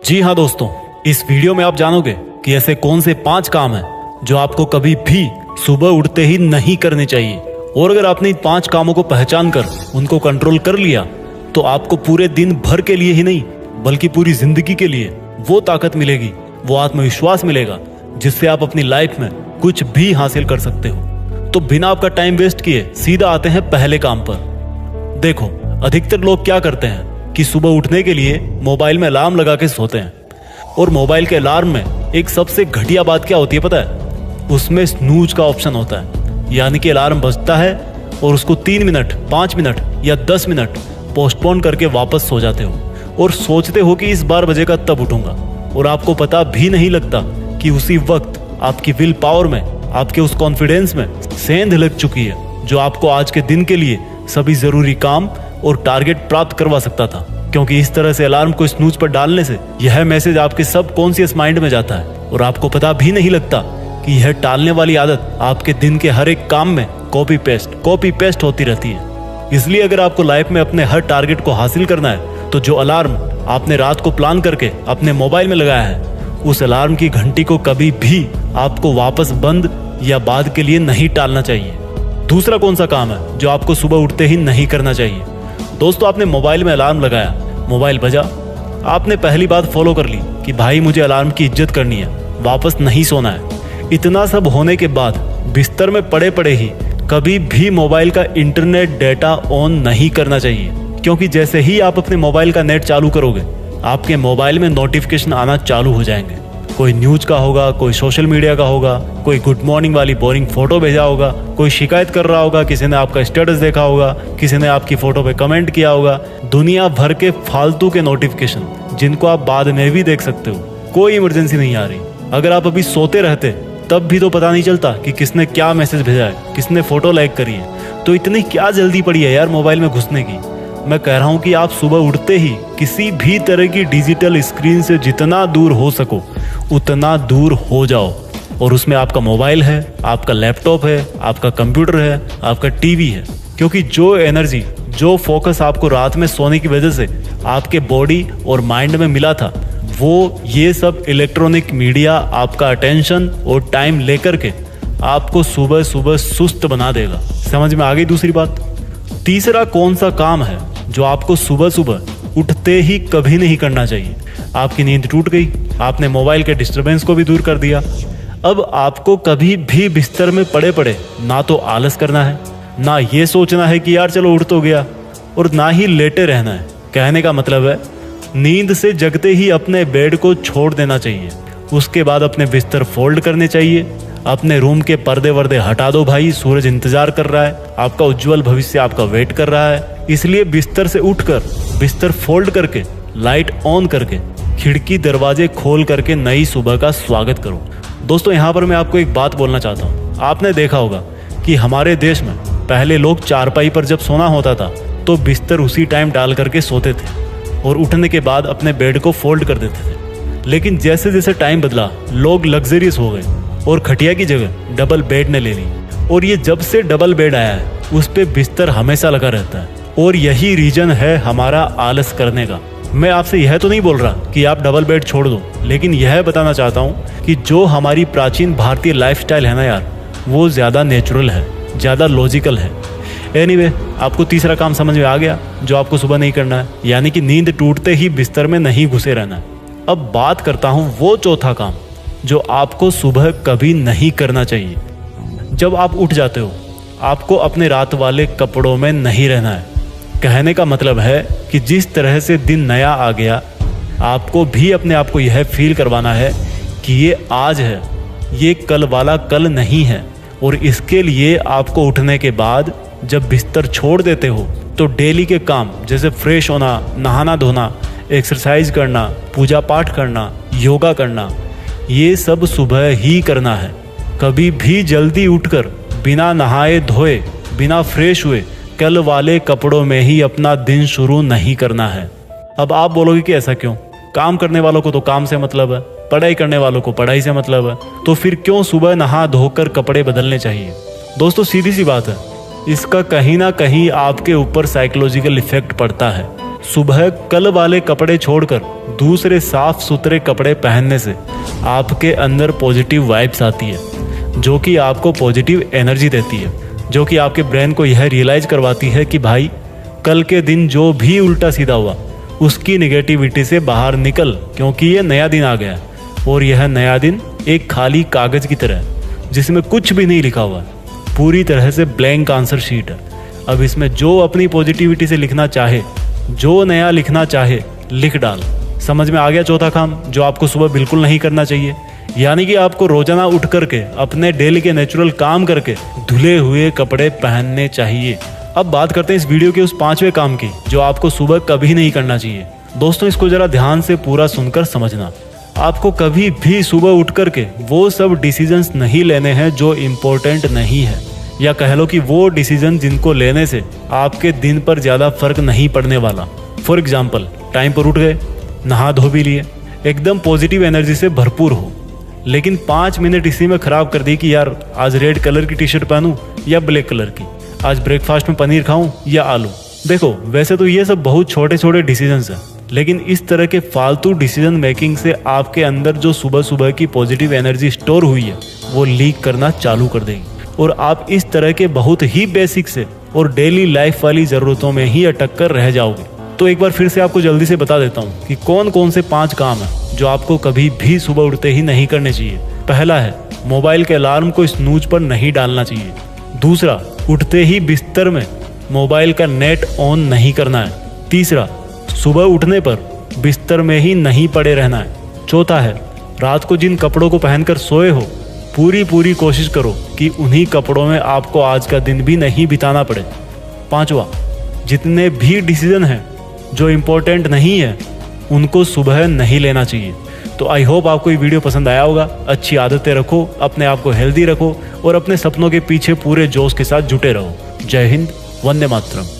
जी हाँ दोस्तों, इस वीडियो में आप जानोगे कि ऐसे कौन से 5 काम हैं जो आपको कभी भी सुबह उठते ही नहीं करने चाहिए। और अगर आपने इन 5 कामों को पहचान कर उनको कंट्रोल कर लिया तो आपको पूरे दिन भर के लिए ही नहीं बल्कि पूरी जिंदगी के लिए वो ताकत मिलेगी, वो आत्मविश्वास मिलेगा जिससे आप अपनी लाइफ में कुछ भी हासिल कर सकते हो। तो बिना आपका टाइम वेस्ट किए सीधा आते हैं पहले काम पर। देखो, अधिकतर लोग क्या करते हैं कि सुबह उठने के लिए मोबाइल में अलार्म लगा के सोते हैं। और मोबाइल के अलार्म में एक सबसे घटिया बात क्या होती है पता है? उसमें स्नूज का ऑप्शन होता है, यानी कि अलार्म बजता है और उसको 3 मिनट, 5 मिनट या 10 मिनट पोस्टपोन करके वापस सो जाते हो और सोचते हो कि इस बार बजेगा तब उठूंगा। और आपको पता भी नहीं लगता कि उसी वक्त आपकी विल पावर में, आपके उस कॉन्फिडेंस में सेंध लग चुकी है जो आपको आज के दिन के लिए सभी जरूरी काम और टारगेट प्राप्त करवा सकता था। क्योंकि इस तरह से अलार्म को स्नूज पर डालने से यह मैसेज आपके सबकॉन्शियस माइंड में जाता है और आपको पता भी नहीं लगता कि यह टालने वाली आदत आपके दिन के हर एक काम में कॉपी पेस्ट होती रहती है। इसलिए अगर आपको लाइफ में अपने हर टारगेट को हासिल करना है तो जो अलार्म आपने रात को प्लान करके अपने मोबाइल में लगाया है, उस अलार्म की घंटी को कभी भी आपको वापस बंद या बाद के लिए नहीं टालना चाहिए। दूसरा कौन सा काम है जो आपको सुबह उठते ही नहीं करना चाहिए? दोस्तों, आपने मोबाइल में अलार्म लगाया, मोबाइल बजा, आपने पहली बात फॉलो कर ली कि भाई मुझे अलार्म की इज्जत करनी है, वापस नहीं सोना है। इतना सब होने के बाद बिस्तर में पड़े पड़े ही कभी भी मोबाइल का इंटरनेट डेटा ऑन नहीं करना चाहिए। क्योंकि जैसे ही आप अपने मोबाइल का नेट चालू करोगे, आपके मोबाइल में नोटिफिकेशन आना चालू हो जाएंगे। कोई न्यूज का होगा, कोई सोशल मीडिया का होगा, कोई गुड मॉर्निंग वाली बोरिंग फोटो भेजा होगा, कोई शिकायत कर रहा होगा, किसी ने आपका स्टेटस देखा होगा, किसी ने आपकी फोटो पे कमेंट किया होगा। दुनिया भर के फालतू के नोटिफिकेशन जिनको आप बाद में भी देख सकते हो। कोई इमरजेंसी नहीं आ रही। अगर आप अभी सोते रहते तब भी तो पता नहीं चलता कि किसने क्या मैसेज भेजा है, किसने फोटो लाइक करी है। तो इतनी क्या जल्दी पड़ी है यार मोबाइल में घुसने की? मैं कह रहा हूँ कि आप सुबह उठते ही किसी भी तरह की डिजिटल स्क्रीन से जितना दूर हो सको उतना दूर हो जाओ। और उसमें आपका मोबाइल है, आपका लैपटॉप है, आपका कंप्यूटर है, आपका टीवी है। क्योंकि जो एनर्जी, जो फोकस आपको रात में सोने की वजह से आपके बॉडी और माइंड में मिला था, वो ये सब इलेक्ट्रॉनिक मीडिया आपका अटेंशन और टाइम लेकर के आपको सुबह सुबह सुस्त बना देगा। समझ में आ गई दूसरी बात? तीसरा कौन सा काम है जो आपको सुबह सुबह उठते ही कभी नहीं करना चाहिए? आपकी नींद टूट गई, आपने मोबाइल के डिस्टरबेंस को भी दूर कर दिया। अब आपको कभी भी बिस्तर में पड़े पड़े ना तो आलस करना है, ना ये सोचना है कि यार चलो उठ तो गया, और ना ही लेटे रहना है। कहने का मतलब है नींद से जगते ही अपने बेड को छोड़ देना चाहिए। उसके बाद अपने बिस्तर फोल्ड करने चाहिए। अपने रूम के पर्दे वर्दे हटा दो भाई, सूरज इंतजार कर रहा है, आपका उज्जवल भविष्य आपका वेट कर रहा है। इसलिए बिस्तर से उठकर बिस्तर फोल्ड करके, लाइट ऑन करके, खिड़की दरवाजे खोल करके नई सुबह का स्वागत करो। दोस्तों, यहाँ पर मैं आपको एक बात बोलना चाहता हूँ। आपने देखा होगा कि हमारे देश में पहले लोग चारपाई पर जब सोना होता था तो बिस्तर उसी टाइम डाल करके सोते थे और उठने के बाद अपने बेड को फोल्ड कर देते थे। लेकिन जैसे जैसे टाइम बदला, लोग लग्जरियस हो गए और खटिया की जगह डबल बेड ने ले ली। और ये जब से डबल बेड आया है उस पे बिस्तर हमेशा लगा रहता है। और यही रीजन है हमारा आलस करने का। मैं आपसे यह तो नहीं बोल रहा कि आप डबल बेड छोड़ दो, लेकिन यह बताना चाहता हूँ कि जो हमारी प्राचीन भारतीय लाइफस्टाइल है ना यार, वो ज़्यादा नेचुरल है, ज़्यादा लॉजिकल है। एनीवे, आपको तीसरा काम समझ में आ गया जो आपको सुबह नहीं करना है, यानी कि नींद टूटते ही बिस्तर में नहीं घुसे रहना है। अब बात करता हूँ वो चौथा काम जो आपको सुबह कभी नहीं करना चाहिए। जब आप उठ जाते हो, आपको अपने रात वाले कपड़ों में नहीं रहना है। कहने का मतलब है कि जिस तरह से दिन नया आ गया, आपको भी अपने आप को यह फील करवाना है कि ये आज है, ये कल वाला कल नहीं है। और इसके लिए आपको उठने के बाद जब बिस्तर छोड़ देते हो तो डेली के काम जैसे फ्रेश होना, नहाना धोना, एक्सरसाइज करना, पूजा पाठ करना, योगा करना, ये सब सुबह ही करना है। कभी भी जल्दी उठकर बिना नहाए धोए, बिना फ्रेश हुए कल वाले कपड़ों में ही अपना दिन शुरू नहीं करना है। अब आप बोलोगे कि ऐसा क्यों? काम करने वालों को तो काम से मतलब है, पढ़ाई करने वालों को पढ़ाई से मतलब है, तो फिर क्यों सुबह नहा धोकर कपड़े बदलने चाहिए? दोस्तों, सीधी सी बात है, इसका कहीं ना कहीं आपके ऊपर साइकोलॉजिकल इफेक्ट पड़ता है। सुबह कल वाले कपड़े छोड़कर दूसरे साफ सुथरे कपड़े पहनने से आपके अंदर पॉजिटिव वाइब्स आती है, जो कि आपको पॉजिटिव एनर्जी देती है, जो कि आपके ब्रेन को यह रियलाइज करवाती है कि भाई कल के दिन जो भी उल्टा सीधा हुआ उसकी नेगेटिविटी से बाहर निकल, क्योंकि ये नया दिन आ गया है और यह नया दिन एक खाली कागज की तरह है जिसमें कुछ भी नहीं लिखा हुआ है, पूरी तरह से ब्लैंक आंसर शीट है। अब इसमें जो अपनी पॉजिटिविटी से लिखना चाहे, जो नया लिखना चाहे लिख डाल। समझ में आ गया चौथा काम जो आपको सुबह बिल्कुल नहीं करना चाहिए, यानी कि आपको रोजाना उठ करके अपने डेली के नेचुरल काम करके धुले हुए कपड़े पहनने चाहिए। अब बात करते हैं इस वीडियो के उस 5वें काम की जो आपको सुबह कभी नहीं करना चाहिए। दोस्तों, इसको जरा ध्यान से पूरा सुनकर समझना। आपको कभी भी सुबह उठ करके वो सब डिसीजंस नहीं लेने हैं जो इम्पोर्टेंट नहीं है, या कह लो कि वो डिसीजन जिनको लेने से आपके दिन पर ज़्यादा फर्क नहीं पड़ने वाला। फॉर एग्जाम्पल, टाइम पर उठ गए, नहा धो भी लिए, एकदम पॉजिटिव एनर्जी से भरपूर हो, लेकिन 5 मिनट इसी में ख़राब कर दी कि यार आज रेड कलर की टी शर्ट पहनूं या ब्लैक कलर की, आज ब्रेकफास्ट में पनीर खाऊं या आलू। देखो, वैसे तो ये सब बहुत छोटे छोटे डिसीजंस हैं, लेकिन इस तरह के फालतू डिसीजन मेकिंग से आपके अंदर जो सुबह सुबह की पॉजिटिव एनर्जी स्टोर हुई है वो लीक करना चालू कर देगी और आप इस तरह के बहुत ही बेसिक से और डेली लाइफ वाली ज़रूरतों में ही अटक कर रह जाओगे। तो एक बार फिर से आपको जल्दी से बता देता हूँ कि कौन कौन से 5 काम हैं जो आपको कभी भी सुबह उठते ही नहीं करने चाहिए। पहला है, मोबाइल के अलार्म को स्नूज पर नहीं डालना चाहिए। दूसरा, उठते ही बिस्तर में मोबाइल का नेट ऑन नहीं करना है। तीसरा, सुबह उठने पर बिस्तर में ही नहीं पड़े रहना है। चौथा है, रात को जिन कपड़ों को पहनकर सोए हो पूरी कोशिश करो कि उन्हीं कपड़ों में आपको आज का दिन भी नहीं बिताना पड़े। 5वां, जितने भी डिसीजन हैं जो इम्पोर्टेंट नहीं है उनको सुबह नहीं लेना चाहिए। तो आई होप आपको ये वीडियो पसंद आया होगा। अच्छी आदतें रखो, अपने आप को हेल्दी रखो और अपने सपनों के पीछे पूरे जोश के साथ जुटे रहो। जय हिंद, वंदे मातरम।